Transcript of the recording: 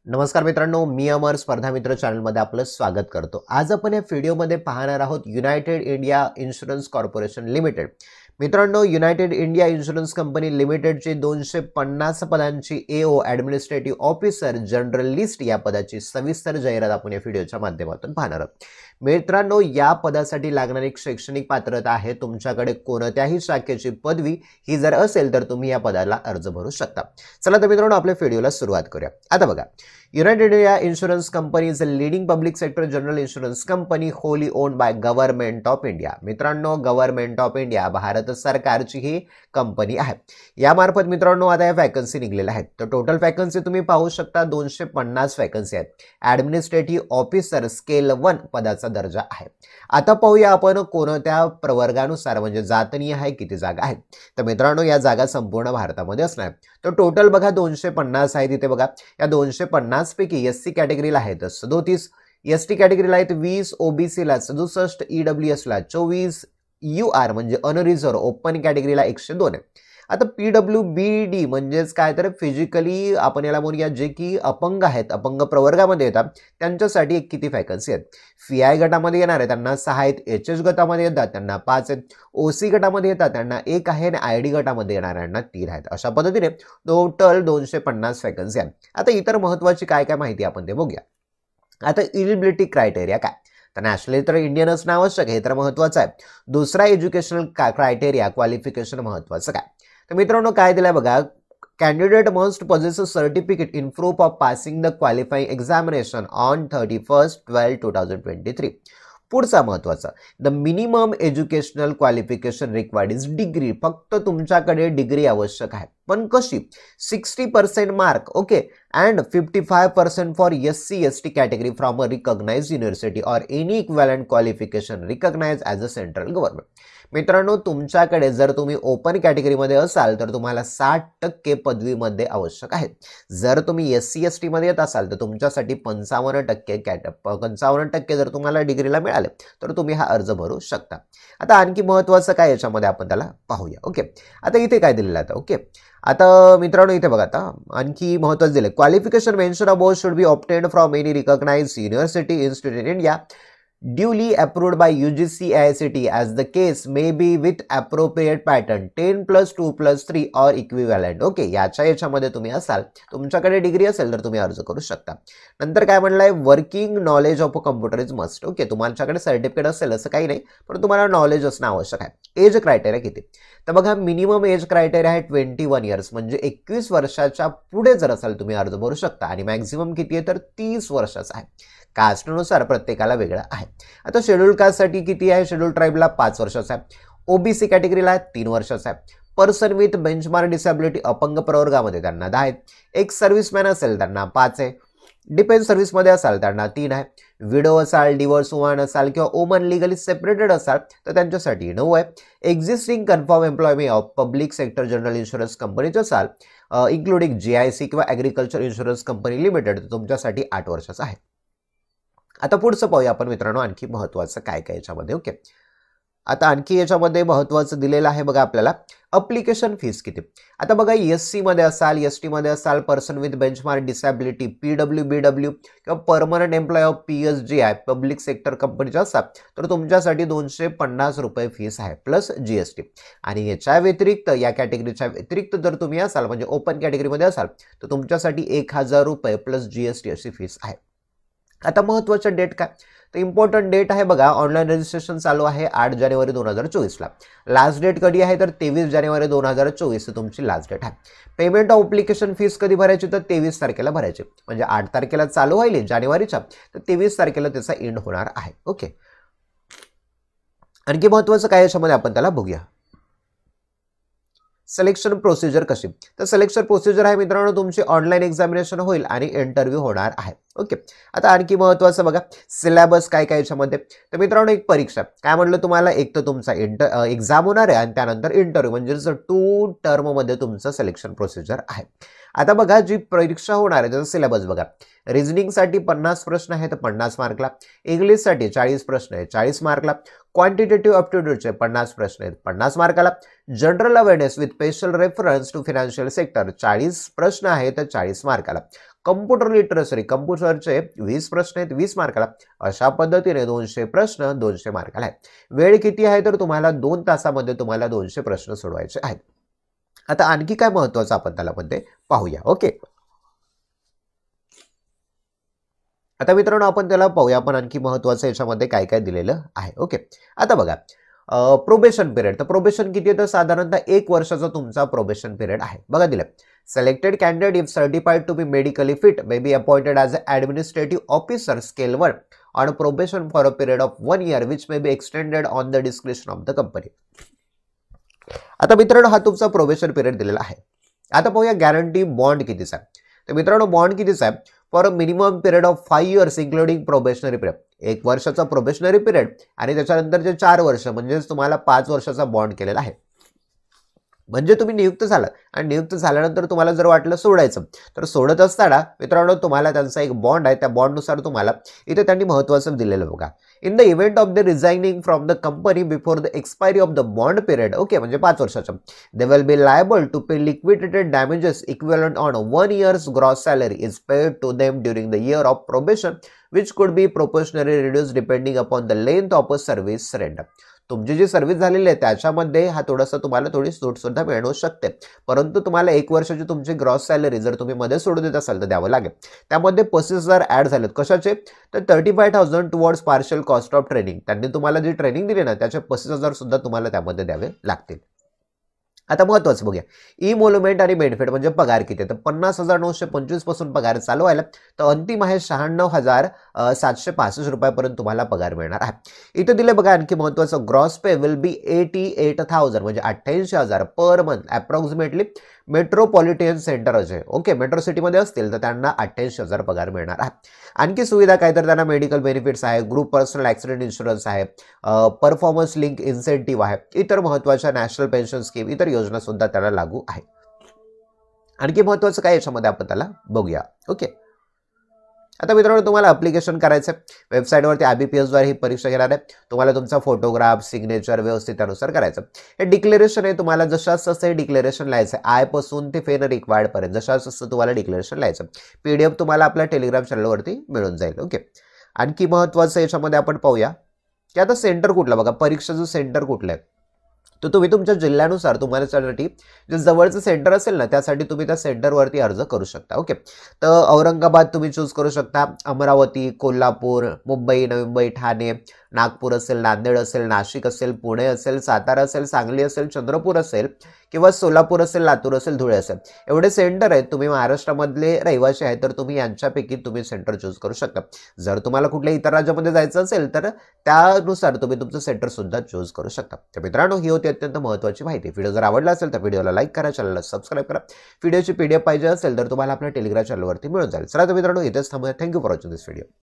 नमस्कार मित्रांनो, मी अमर स्पर्धा मित्र चॅनलमध्ये आपलं स्वागत करतो। आज आपण या व्हिडिओमध्ये पाहणार आहोत United India insurance corporation limited. मित्रांनो, युनायटेड इंडिया इन्शुरन्स कंपनी लिमिटेडची 250 पदांची AO administrative officer general list या पदाची सविस्तर जाहिरात आपण या व्हिडिओच्या माध्यमातून पाहणार आहोत। मित्रांनो, या पदासाठी लागणारी शैक्षणिक पात्रता आहे तुमच्याकडे कोणत्याही शाखेची पदवी ही जर असेल तर तुम्ही या पदाला अर्ज भरू शकता। चला तर मित्रांनो, आपल्या व्हिडिओला सुरुवात करूया। आता बघा, United India Insurance Company is a leading public sector general insurance company wholly owned by Government of India. मित्रांनो, गव्हर्नमेंट ऑफ इंडिया भारत सरकारची ही कंपनी आहे। यामार्फत मित्रांनो आता या वॅकन्सी निघलेल्या आहेत। तर टोटल वॅकन्सी तुम्ही पाहू शकता 250 वॅकन्सी आहेत। ॲडमिनिस्ट्रेटिव्ह ऑफिसर स्केल 1 पदाचा दर्जा आहे। आता पाहूया आपण कोणत्या प्रवर्गानुसार म्हणजे जातनीय आहे किती जागा आहेत। तर मित्रांनो, या जागा संपूर्ण भारतामध्ये असणार। तर टोटल बघा 250 आहेत। इथे बघा या 250 पैकी एससी कॅटेगरीला आहेत 37, एसटी कॅटेगरीला आहेत 20, ओबीसी ला 67, ईडब्ल्यूएस ला 24, यूआर म्हणजे अनरिझर्व ओपन कॅटेगरीला 102 आहे। आता पीडब्ल्यूबीडी म्हणजेच काय तर फिजिकली आपण याला म्हणूया जे की अपंग आहेत, अपंग प्रवर्गामध्ये येतात त्यांच्यासाठी किती वॅकन्सी आहेत। फीआय गटामध्ये येणार आहे त्यांना 6 आहेत, एचएच गटामध्ये येतात त्यांना 5 आहेत, ओसी गटामध्ये येतात त्यांना 1 आहे आणि आयडी गटामध्ये येणाऱ्यांना 3 आहेत। अशा पद्धतीने टोटल 250 वॅकन्सी आहेत। आता इतर महत्त्वाची काय काय माहिती आपण ते बघूया। आता इलिजिबिलिटी क्रायटेरिया काय, तर नॅशनली तर इंडियन असणं आवश्यक आहे, तर महत्त्वाचं आहे। दुसरा एज्युकेशनल क्रायटेरिया क्वालिफिकेशन महत्त्वाचं काय, तर मित्रांनो काय दिलंय बघा, candidate must possess a certificate in proof of passing the qualifying examination on 31/12/2023। पुढचा महत्त्वाचा, the minimum educational qualification required is degree, फक्त तुमच्याकडे डिग्री आवश्यक आहे, पण कशी 60% mark okay and 55% for SC ST category from a recognized university or any equivalent qualification recognized as a central government। मित्रांनो, तुमच्याकडे जर तुम्ही ओपन कॅटेगरीमध्ये असाल तर तुम्हाला 60% पदवीमध्ये आवश्यक आहे। जर तुम्ही SC ST मध्ये येत असाल तर तुमच्यासाठी 55% जर तुम्हाला डिग्रीला मिळाले तर तुम्ही हा अर्ज भरू शकता। आता आणखी महत्त्वाचं काय याच्यामध्ये आपण त्याला पाहूया। ओके, आता इथे काय दिलेलं आहे ओके। आता मित्रांनो इथे बघा, आता आणखी महत्त्वाचं दिले, qualification mention above should be obtained from any recognised university institute in India duly approved by UGC AICTE as the case may be with appropriate pattern 10+2+3 or equivalent। Okay, याच्यामध्ये तुम्ही असाल, तुमच्याकडे डिग्री असेल तर तुम्ही अर्ज करू शकता। नंतर काय म्हणलंय, working knowledge of a computer is must. Okay, तुमच्याकडे सर्टिफिकेट असेल असं काही नाही, पण तुम्हाला नॉलेज असणं आवश्यक आहे। एज क्रायटेरिया किती, तर बघा मिनिमम एज क्रायटेरिया आहे 21 इयर्स म्हणजे 21 वर्षाच्या पुढे जर असाल तुम्ही अर्ज भरू शकता, आणि मॅक्झिमम किती आहे तर 30 वर्षाचा आहे। कास्टनुसार प्रत्येकाला वेगळं आहे। आता शेड्यूल कास्टसाठी किती आहे, शेड्यूल ट्राईबला 5 वर्षाचा आहे, ओबीसी कॅटेगरीला 3 वर्षाचा आहे, पर्सन विथ बेंचमार्क डिसेबिलिटी अपंग प्रवर्गामध्ये त्यांना 10 आहेत, एक सर्व्हिसमॅन असेल त्यांना 5 आहे, डिफेन्स सर्व्हिसमध्ये असाल त्यांना 3 आहे, विडो असाल, डिवोर्स वुमन असाल किंवा वुमन लिगली सेपरेटेड असाल तर त्यांच्यासाठी 9 आहे, existing confirm employment of public sector general insurance कंपनीचे असाल इन्क्लुडिंग GIC किंवा ॲग्रिकल्चर इन्शुरन्स कंपनी लिमिटेड तुमच्यासाठी 8 वर्षाचा आहे। आता पुढचं पाहूया आपण मित्रांनो आणखी महत्त्वाचं काय काय याच्यामध्ये। ओके, आता आणखी याच्यामध्ये महत्त्वाचं दिलेलं आहे बघा आपल्याला, अप्लिकेशन फीस किती। आता बघा SC मध्ये असाल, ST मध्ये असाल, person with benchmark disability PWBW किंवा permanent employ of PSGI public sector कंपनीचे असाल तर तुमच्यासाठी 250 रुपये फीस आहे प्लस GST। आणि याच्या व्यतिरिक्त या कॅटेगरीच्या व्यतिरिक्त जर तुम्ही असाल म्हणजे ओपन कॅटेगरीमध्ये असाल तर तुमच्यासाठी 1000 रुपये प्लस GST अशी फीस आहे। आता महत्त्वाचं डेट काय, तर इम्पॉर्टंट डेट आहे बघा, ऑनलाईन रजिस्ट्रेशन चालू आहे 8 जानेवारी 2024 ला। लास्ट डेट कधी आहे तर 23 जानेवारी 2024 तुमची लास्ट डेट आहे। पेमेंट ऑफ अप्लिकेशन फीस कधी भरायची तर 23 तारखेला भरायची, म्हणजे 8 तारखेला चालू होईल जानेवारीच्या, तर 23 तारखेला त्याचा एंड होणार आहे। ओके, आणखी महत्त्वाचं काय याच्यामध्ये आपण त्याला बघूया। सिलेक्शन प्रोसिजर कशी, तर सिलेक्शन प्रोसिजर आहे मित्रांनो तुमची ऑनलाईन एक्झामिनेशन होईल आणि इंटरव्ह्यू होणार आहे। ओके, आता आणखी महत्त्वाचं बघा सिलेबस काय काय याच्यामध्ये, तर मित्रांनो एक परीक्षा काय म्हणलं तुम्हाला, एक तर तुमचा एक्झाम होणार आहे आणि त्यानंतर इंटरव्ह्यू म्हणजे 2 टर्म मध्ये तुमचं सिलेक्शन प्रोसिजर आहे। आता बघा जी परीक्षा होणार आहे त्याचा सिलेबस बघा, रिजनिंगसाठी 50 प्रश्न आहेत 50 मार्कला, इंग्लिशसाठी 40 प्रश्न आहेत 40 मार्कला, क्वांटिटेटिव्ह अप्टिट्यूडचे 50 प्रश्न आहेत 50 मार्काला, general awareness with special reference to financial sector 40 प्रश्न आहेत 40 मार्काला, कम्प्युटर लिटरसी कम्प्युटरचे 20 प्रश्न आहेत 20 मार्काला. अशा पद्धतीने 200 प्रश्न 200 मार्काला आहे. वेळ किती आहे तर तुम्हाला 2 तासामध्ये तुम्हाला 200 प्रश्न सोडवायचे आहेत. आता आणखी काय महत्त्वाचं आपण त्याला मध्ये पाहूया. ओके, आता मित्रांनो आपण त्याला पाहूया आपण आणखी महत्त्वाचं याच्यामध्ये काय काय दिलेलं आहे. ओके, आता बघा प्रोबेशन पिरियड. तर प्रोबेशन किती आहे तर साधारणतः 1 वर्षाचा तुमचा प्रोबेशन पिरियड आहे. बघा दिलं, selected candidate if certified to be medically fit may be appointed as an administrative officer scale 1 on probation for a period of 1 year which may be extended on the discretion of the company. आता मित्रांनो हा तुमचा probation period दिलेला आहे. आता पाहूया guarantee bond कितीचा आहे. तर मित्रांनो बॉन्ड कितीचा आहे for a minimum period of 5 years including probationary period. 1 वर्षाचा प्रोबेशनरी पिरियड आणि त्याच्यानंतरचे 4 वर्ष म्हणजेच तुम्हाला 5 वर्षाचा बॉन्ड केलेला आहे. म्हणजे तुम्ही नियुक्त झाला आणि नियुक्त झाल्यानंतर तुम्हाला जर वाटलं सोडायचं तर सोडत असताना मित्रांनो तुम्हाला त्यांचा एक बॉन्ड आहे. त्या बॉन्डनुसार तुम्हाला इथे त्यांनी महत्त्वाचं दिलेलं बघा, in the event of the resigning from the company before the expiry of the bond period. Okay, म्हणजे 5 वर्षाचं they will be liable to pay liquidated damages equivalent on 1 year's gross salary is paid to them during the year of probation which could be proportionally reduce depending upon the length of a service render. तुमची जी service झालेली आहे त्याच्यामध्ये हा थोडासा तुम्हाला थोडी सूट सुद्धा मिळू शकते, परंतु तुम्हाला 1 वर्षाची तुमची ग्रॉस सॅलरी जर तुम्ही मध्ये सोडू देत असाल तर द्यावं लागेल. त्यामध्ये 35,000 ऍड झालेत. कशाचे तर 35,000 towards partial cost of training. त्यांनी तुम्हाला जी ट्रेनिंग दिली ना त्याचे 35,000 सुद्धा तुम्हाला त्यामध्ये द्यावे लागतील. आता महत्त्वाचं बघूया, इमोलमेंट आणि बेनिफिट म्हणजे पगार किती. तर 50,925 पासून पगार चालू व्हायला तर अंतिम आहे 96,765 रुपयापर्यंत तुम्हाला पगार मिळणार आहे. इथे दिले बघा आणखी महत्त्वाचं, ग्रॉस पे विल बी 88,000 म्हणजे 88,000 per month approximately metropolitan centre असे. ओके, मेट्रो सिटीमध्ये असतील तर त्यांना 88,000 पगार मिळणार आहे. आणखी सुविधा काय तर त्यांना मेडिकल बेनिफिट्स आहे, ग्रुप पर्सनल ॲक्सिडेंट इन्शुरन्स आहे, परफॉर्मन्स लिंक इन्सेंटिव्ह आहे, इतर महत्त्वाच्या नॅशनल पेन्शन स्कीम इतर योजना सुद्धा त्याला लागू आहे. आणखी महत्त्वाचं काय याच्यामध्ये आपण त्याला बघूया. ओके, आता मित्रांनो तुम्हाला ॲप्लिकेशन करायचं आहे. वेबसाईटवरती IBPS द्वारे ही परीक्षा घेणार आहे. तुम्हाला तुमचा फोटोग्राफ सिग्नेचर व्यवस्थित त्यानुसार करायचं. हे डिक्लेरेशन आहे, तुम्हाला जशाच तसं हे डिक्लेरेशन लिहायचं आहे. आय पासून ते फेन रिक्वायर्ड पर्यंत जशाच तसं तुम्हाला डिक्लेरेशन लिहायचं. PDF तुम्हाला आपल्या टेलिग्राम चॅनलवरती मिळून जाईल. ओके, आणखी महत्त्वाचं याच्यामध्ये आपण पाहूया की आता सेंटर कुठलं बघा, परीक्षेचं सेंटर कुठलं आहे तर तुम्ही तुमच्या जिल्ह्यानुसार तुम्हाला त्यासाठी जे जवळचं सेंटर असेल ना त्यासाठी तुम्ही त्या सेंटरवरती अर्ज करू शकता. ओके, तर औरंगाबाद तुम्ही चूज करू शकता, अमरावती, कोल्हापूर, मुंबई, नवी मुंबई, ठाणे, नागपूर असेल, नांदेड असेल, नाशिक असेल, पुणे असेल, सातारा असेल, सांगली असेल, चंद्रपूर असेल किंवा सोलापूर असेल, लातूर असेल, धुळे असेल, एवढे सेंटर आहेत. तुम्ही महाराष्ट्रामधले रहिवासी आहे तर तुम्ही यांच्यापैकी तुम्ही सेंटर चूज करू शकता. जर तुम्हाला कुठल्या इतर राज्यामध्ये जायचं असेल तर त्यानुसार तुम्ही तुमचं सेंटर सुद्धा चूज करू शकता. तर मित्रांनो ही होती अत्यंत महत्त्वाची माहिती. व्हिडिओ जर आवडला असेल तर व्हिडिओला लाईक करा, चॅनलला सबस्क्राईब करा. व्हिडिओची PDF पाहिजे असेल तर तुम्हाला आपल्या टेलिग्राम चॅनलवरती मिळून जाईल. चला तर मित्रांनो इथेच थांबूया. Thank you for watching this video.